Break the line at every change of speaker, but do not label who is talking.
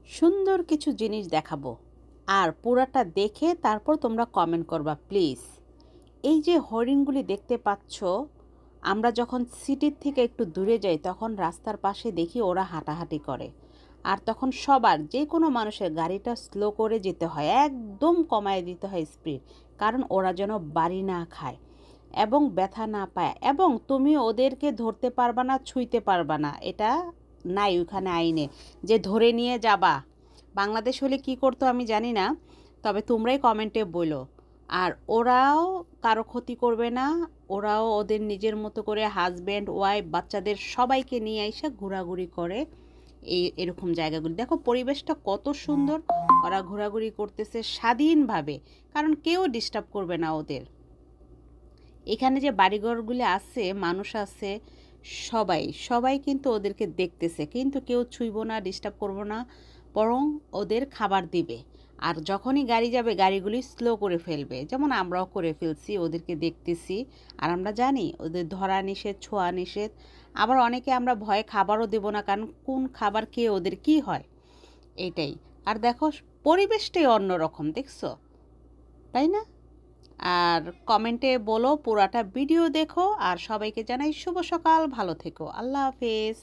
সুন্দর কিছু জিনিস দেখাবো, আর পুরাটা দেখে তারপর তোমরা কমেন্ট করবা প্লিজ। এই যে হরিণগুলি দেখতে পাচ্ছ, আমরা যখন সিটির থেকে একটু দূরে যাই তখন রাস্তার পাশে দেখি ওরা হাঁটাহাঁটি করে। আর তখন সবার, যে কোনো মানুষের গাড়িটা স্লো করে যেতে হয়, একদম কমায় দিতে হয় স্পিড, কারণ ওরা যেন বাড়ি না খায় এবং ব্যথা না পায়। এবং তুমি ওদেরকে ধরতে পারবা না, ছুঁইতে পারবা না, এটা নাই ওইখানে আইনে যে ধরে নিয়ে যাবা। বাংলাদেশ হলে কি করতো আমি জানি না, তবে তোমরাই কমেন্টে বলো। আর ওরাও কারো ক্ষতি করবে না, ওরাও ওদের নিজের মতো করে হাজব্যান্ড ওয়াইফ বাচ্চাদের সবাইকে নিয়ে এসে ঘোরাঘুরি করে এরকম জায়গাগুলি। দেখো পরিবেশটা কত সুন্দর, ওরা ঘোরাঘুরি করতেছে স্বাধীনভাবে, কারণ কেউ ডিস্টার্ব করবে না ওদের। এখানে যে বাড়িঘরগুলি আছে, মানুষ আছে, সবাই সবাই কিন্তু ওদেরকে দেখতেছে, কিন্তু কেউ ছুঁইব না, ডিস্টার্ব করবো না, বরং ওদের খাবার দিবে। আর যখনই গাড়ি যাবে গাড়িগুলি স্লো করে ফেলবে, যেমন আমরাও করে ফেলছি, ওদেরকে দেখতেছি। আর আমরা জানি ওদের ধরা নিষেধ, ছোঁয়া নিষেধ। আবার অনেকে আমরা ভয়ে খাবারও দেবো না, কারণ কোন খাবার খেয়ে ওদের কি হয়, এটাই। আর দেখো পরিবেশটাই অন্যরকম, দেখছো, তাই না? আর কমেন্টে বলো, পুরাটা ভিডিও দেখো। আর সবাইকে জানাই শুভ সকাল, ভালো থেকো, আল্লাহ হাফেজ।